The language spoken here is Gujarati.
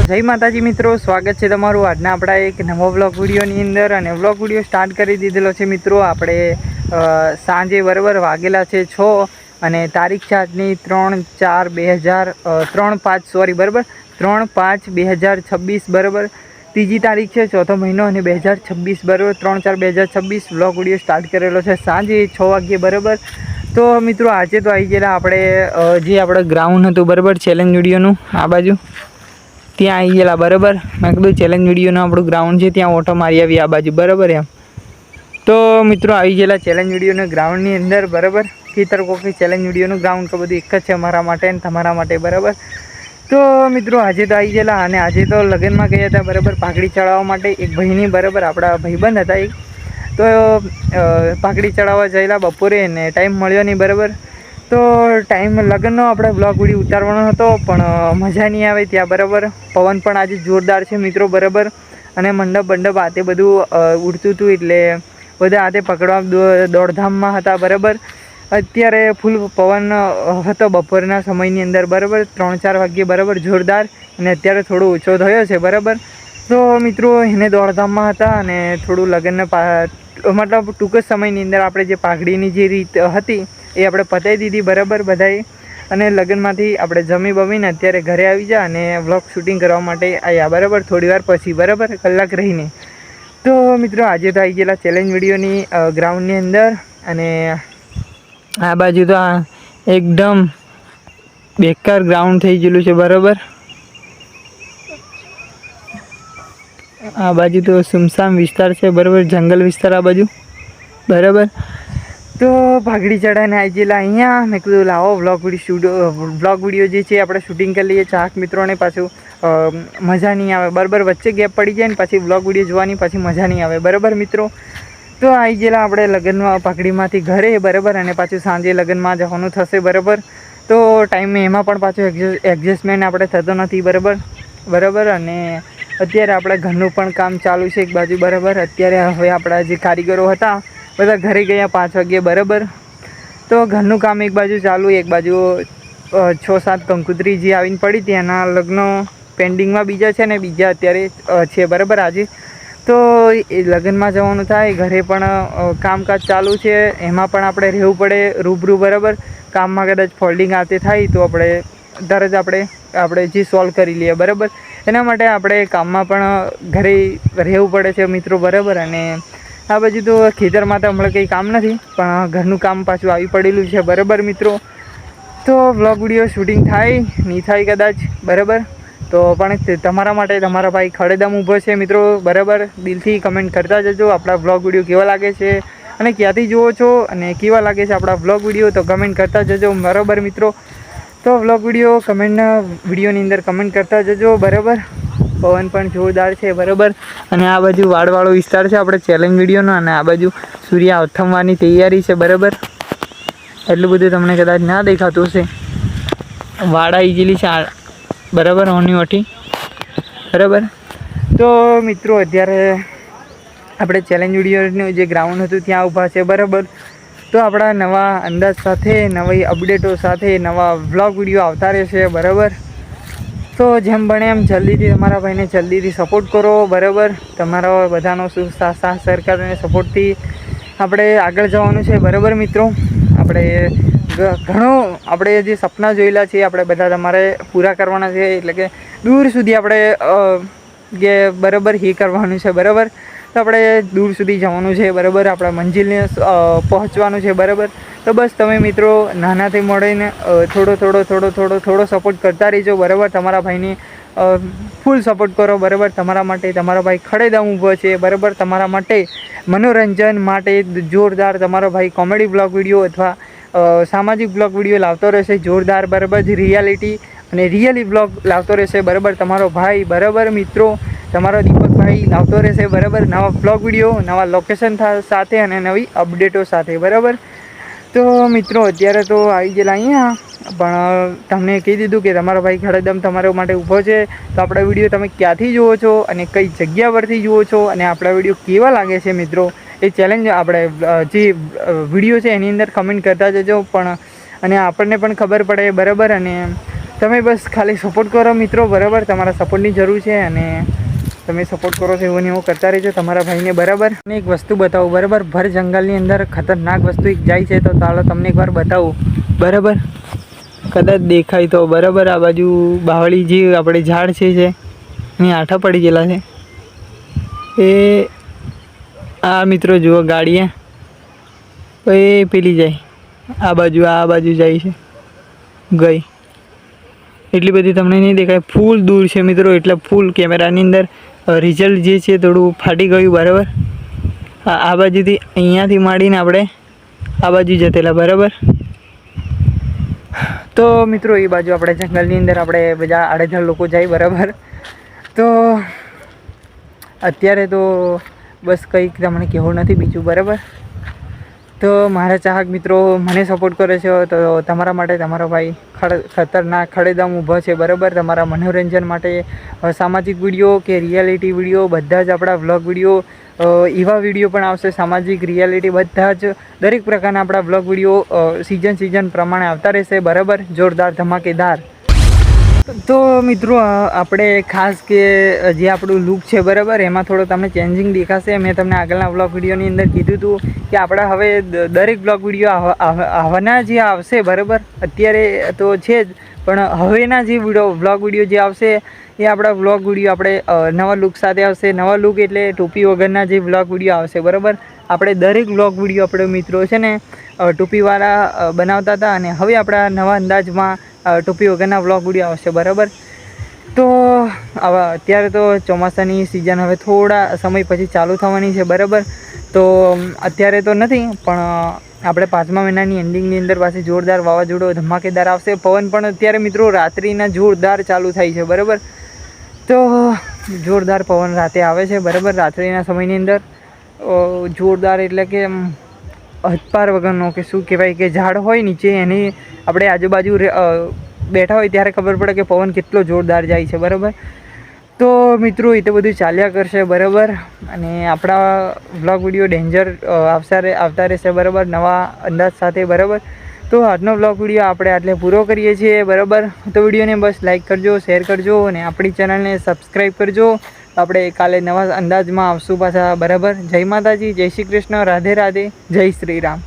જય માતાજી મિત્રો, સ્વાગત છે તમારું આજના આપણા એક નવો વ્લોગ વિડીયોની અંદર. અને વ્લોગ વિડીયો સ્ટાર્ટ કરી દીધેલો છે મિત્રો. આપણે સાંજે બરાબર વાગેલા છે 6 અને તારીખ છે આજની 3/5 બરાબર 3/5/2026 બરાબર. ત્રીજી તારીખ છે, ચોથો મહિનો અને 2026 બરાબર. 3/4/2026 વ્લોગ વિડીયો સ્ટાર્ટ કરેલો છે સાંજે 6 વાગ્યે બરાબર. તો મિત્રો આજે તો આવી ગયેલા આપણે જે આપણે ગ્રાઉન્ડ હતું બરાબર ચેલેન્જ વિડીયોનું આ બાજુ ત્યાં આવી ગયેલા બરાબર. મેં કીધું ચેલેન્જ વિડીયોનું આપણું ગ્રાઉન્ડ છે ત્યાં ઓટો મારી આવી આ બાજુ બરાબર એમ. તો મિત્રો આવી ગયેલા ચેલેન્જ વિડીયોના ગ્રાઉન્ડની અંદર બરાબર. ખેતર કોકી ચેલેન્જ વિડીયોનું ગ્રાઉન્ડ તો બધું એક જ છે અમારા માટે અને તમારા માટે બરાબર. તો મિત્રો આજે તો આવી ગયેલા અને આજે તો લગ્નમાં ગયા હતા બરાબર પાઘડી ચડાવવા માટે એક ભાઈની બરાબર. આપણા ભાઈબંધ હતા એક. તો પાઘડી ચડાવવા જયેલા બપોરે ને ટાઈમ મળ્યો નહીં બરાબર. તો ટાઈમ લગ્નનો આપણે બ્લોગ વિડીયો ઉતારવાનો હતો પણ મજા નહીં આવે ત્યાં બરાબર. પવન પણ આજે જોરદાર છે મિત્રો બરાબર. અને મંડપ આ તે બધું ઉડતું હતું એટલે બધા આતે પકડવા દોડધામમાં હતા બરાબર. અત્યારે ફૂલ પવન હતો બપોરના સમયની અંદર બરાબર 3-4 વાગ્યે બરાબર જોરદાર. અને અત્યારે થોડો ઓછો થયો છે બરાબર. તો મિત્રો એને દોડધામમાં હતા અને થોડું લગ્નને મતલબ ટૂંક જ સમયની અંદર આપણે જે પાઘડીની જે રીત હતી એ આપણે પતાવી દીધી બરાબર બધાએ. અને લગ્નમાંથી આપણે જમી બમીને અત્યારે ઘરે આવી જા અને વ્લોગ શૂટિંગ કરવા માટે આવ્યા બરાબર થોડી વાર પછી બરાબર કલાક રહીને. તો મિત્રો આજે તો આવી ગયેલા ચેલેન્જ વિડીયોની ગ્રાઉન્ડની અંદર. અને આ બાજુ તો આ એકદમ બેકાર ગ્રાઉન્ડ થઈ ગયેલું છે બરાબર. આ બાજુ તો સુમસામ વિસ્તાર છે બરાબર, જંગલ વિસ્તાર આ બાજુ બરાબર. તો પાઘડી ચડાવીને આવી ગયેલા અહીંયા. મેં કીધું લાવો વ્લોગ વિડીયો જે છે આપણે શૂટિંગ કરી લઈએ. ચાક મિત્રોને પાછું મજા નહીં આવે બરાબર. વચ્ચે ગેપ પડી જાય ને પછી વ્લોગ વિડીયો જોવાની પાછી મજા નહીં આવે બરાબર મિત્રો. તો આવી ગયેલા આપણે લગ્નમાં પાઘડીમાંથી ઘરે બરાબર. અને પાછું સાંજે લગ્નમાં જવાનું થશે બરાબર. તો ટાઈમે એમાં પણ પાછું એડજસ્ટમેન્ટ આપણે થતો નથી બરાબર. અને અત્યારે આપણે ઘરનું પણ કામ ચાલુ છે એક બાજુ બરાબર. અત્યારે હવે આપણા જે કારીગરો હતા બધા ઘરે ગયા 5 વાગ્યે બરાબર. તો ઘરનું કામ એક બાજુ ચાલુ, એક બાજુ 6-7 કંકુતરી જે આવીને પડી હતી એના લગ્ન પેન્ડિંગમાં બીજા છે ને બીજા અત્યારે છે બરાબર આજે. તો એ લગ્નમાં જવાનું થાય, ઘરે પણ કામકાજ ચાલુ છે એમાં પણ આપણે રહેવું પડે રૂબરૂ બરાબર. કામમાં કદાચ ફોલ્ડિંગ આતે થાય તો આપણે તરત આપણે જે સોલ્વ કરી લઈએ બરાબર. એના માટે આપણે કામમાં પણ ઘરે રહેવું પડે છે મિત્રો બરાબર. અને આ બાજુ તો ખેતરમાં તો હમણાં કંઈ કામ નથી પણ ઘરનું કામ પાછું આવી પડેલું છે બરાબર મિત્રો. તો વ્લોગ વિડીયો શૂટિંગ થાય નહીં થાય કદાચ બરાબર. તો પણ તમારા માટે તમારા ભાઈ ખડેદમ ઊભો છે મિત્રો બરાબર. દિલથી કમેન્ટ કરતા જજો આપણા વ્લોગ વિડીયો કેવા લાગે છે અને ક્યાંથી જુઓ છો અને કેવા લાગે છે આપણા વ્લોગ વિડીયો તો કમેન્ટ કરતા જજો બરાબર મિત્રો. તો વ્લોગ વિડીયોની અંદર કમેન્ટ કરતા જજો બરાબર. પવન પણ જોરદાર છે બરાબર. અને આ બાજુ વાડવાળો વિસ્તાર છે આપણે ચેલેન્જ વિડીયોનો. અને આ બાજુ સૂર્ય આથમવાની તૈયારી છે બરાબર. એટલું બધું તમને કદાચ ના દેખાતું હશે. વાડા ઈજીલી છે બરાબર ઓની ઓઠી બરાબર. તો મિત્રો અત્યારે આપણે ચેલેન્જ વિડીયોનું જે ગ્રાઉન્ડ હતું ત્યાં ઊભા છે બરાબર. તો આપણા નવા અંદાજ સાથે નવી અપડેટો સાથે નવા વ્લોગ વિડીયો આવતા રહેશે બરાબર. તો જેમ બને એમ જલ્દીથી તમારા ભાઈને જલ્દીથી સપોર્ટ કરો બરાબર. તમારા બધાનો સાથ સહકાર અને સપોર્ટથી આપણે આગળ જવાનું છે બરાબર મિત્રો. આપણે આપણે જે સપના જોયેલા છે આપણે બધા તમારે પૂરા કરવાના છે. એટલે કે દૂર સુધી આપણે બરાબર એ કરવાનું છે બરાબર. તો આપણે દૂર સુધી જવાનું છે બરાબર. આપણા મંજિલને પહોંચવાનું છે બરાબર. તો બસ તમે મિત્રો નાનાથી મળીને થોડો સપોર્ટ કરતા રહીજો બરાબર. તમારા ભાઈને ફૂલ સપોર્ટ કરો બરાબર. તમારા માટે તમારો ભાઈ ખડેદમ ઊભો છે બરાબર. તમારા માટે મનોરંજન માટે જોરદાર તમારો ભાઈ કોમેડી બ્લોગ વિડીયો અથવા સામાજિક બ્લોગ વિડીયો લાવતો રહેશે જોરદાર બરાબર. રિયાલિટી અને રિયલી બ્લોગ લાવતો રહેશે બરાબર. તમારો ભાઈ બરાબર મિત્રો તમારો દીપકભાઈ લાવતો રહેશે બરાબર. નવા બ્લોગ વિડીયો નવા લોકેશન સાથે અને નવી અપડેટો સાથે બરાબર. તો મિત્રો અત્યારે તો આવી ગયેલા અહીંયા પણ તમને કહી દીધું કે તમારો ભાઈ ખડેદમ તમારા માટે ઊભો છે. તો આપણા વિડીયો તમે ક્યાંથી જુઓ છો અને કઈ જગ્યા પરથી જુઓ છો અને આપણા વિડીયો કેવા લાગે છે મિત્રો એ ચેલેન્જ આપણે જે વિડીયો છે એની અંદર કમેન્ટ કરતા જજો. પણ અને આપણને પણ ખબર પડે બરાબર. અને તમે બસ ખાલી સપોર્ટ કરો મિત્રો, બરાબર. તમારા સપોર્ટની જરૂર છે અને તમે સપોર્ટ કરો છો એવું ને એવું કરતા રહેજો તમારા ભાઈને, બરાબર. અને એક વસ્તુ બતાવું, બરાબર. ભર જંગલની અંદર ખતરનાક વસ્તુ એક જાય છે, તો ચાલો તમને એકવાર બતાવું, બરાબર. કદાચ દેખાય તો, બરાબર. આ બાજુ બાવળી જે આપણે ઝાડ છે એની આઠા પડી ગયેલા છે. એ આ મિત્રો જુઓ ગાડીએ એ પેલી જાય આ બાજુ જાય છે, ગઈ એટલી બધી તમને નહીં દેખાય, ફૂલ દૂર છે મિત્રો. એટલે ફૂલ કેમેરાની અંદર રિઝલ્ટ જે છે થોડું ફાટી ગયું, બરાબર. આ બાજુથી અહીંયાથી માંડીને આપણે આ બાજુ જતેલા, બરાબર. તો મિત્રો એ બાજુ આપણે જંગલની અંદર આપણે બધા આડેધડ લોકો જાય, બરાબર. તો અત્યારે તો બસ કંઈક તમને કહેવું નથી બીજું, બરાબર. તો મારા ચાહક મિત્રો મને સપોર્ટ કરે છે, તો તમારા માટે તમારો ભાઈ ખતરનાક ખડેદમ ઊભો છે, બરાબર. તમારા મનોરંજન માટે સામાજિક વિડીયો કે રિયાલિટી વિડીયો બધા જ આપણા વ્લોગ વિડીયો, એવા વિડીયો પણ આવશે, સામાજિક રિયાલિટી બધા જ દરેક પ્રકારના આપણા વ્લોગ વિડીયો સિઝન પ્રમાણે આવતા રહેશે, બરાબર. જોરદાર ધમાકેદાર. તો મિત્રો આપણે ખાસ કે જે આપણું લુક છે, બરાબર, એમાં થોડો તમને ચેન્જિંગ દેખાશે. મેં તમને આગળના વ્લોગ વિડીયોની અંદર કીધું હતું કે આપણા હવે દરેક વ્લોગ વિડીયો આવવાના જે આવશે, બરાબર. અત્યારે તો છે જ, પણ હવેના જે વ્લોગ વિડીયો જે આવશે એ આપણા વ્લોગ વિડીયો આપણે નવા લુક સાથે આવશે. નવા લુક એટલે ટોપી વગરના જે વ્લોગ વિડીયો આવશે, બરાબર. આપણે દરેક વ્લોગ વિડીયો આપણે મિત્રો છે ને ટોપીવાળા બનાવતા હતા, અને હવે આપણા નવા અંદાજમાં ટોપી વગરના વ્લોગ વિડીયો આવશે, બરાબર. તો અત્યારે તો ચોમાસાની સિઝન હવે થોડા સમય પછી ચાલુ થવાની છે, બરાબર. તો અત્યારે તો નથી, પણ આપણે 5મા મહિનાની એન્ડિંગની અંદર પાછી જોરદાર વાવાઝોડું ધમાકેદાર આવશે. પવન પણ અત્યારે મિત્રો રાત્રિના જોરદાર ચાલુ થાય છે, બરાબર. તો જોરદાર પવન રાતે આવે છે, બરાબર. રાત્રિના સમયની અંદર જોરદાર એટલે કે હદપાર વગરનો કે શું કહેવાય કે ઝાડ હોય નીચે એની આપણે આજુબાજુ બેઠા હોય ત્યારે ખબર પડે કે પવન કેટલો જોરદાર જાય છે, બરાબર. તો મિત્રો એ તો બધું ચાલ્યા કરશે, બરાબર. અને આપણા વ્લોગ વિડીયો ડેન્જર આવતા રહેશે, બરાબર, નવા અંદાજ સાથે, બરાબર. તો આજનો વ્લોગ વિડીયો આપણે આટલે પૂરો કરીએ છીએ, બરાબર. તો વિડીયોને બસ લાઈક કરજો, શેર કરજો અને આપણી ચેનલને સબસ્ક્રાઈબ કરજો. આપણે કાલે નવા અંદાજમાં આવશું પાછા, બરાબર. જય માતાજી, જય શ્રી કૃષ્ણ, રાધે રાધે, જય શ્રી રામ.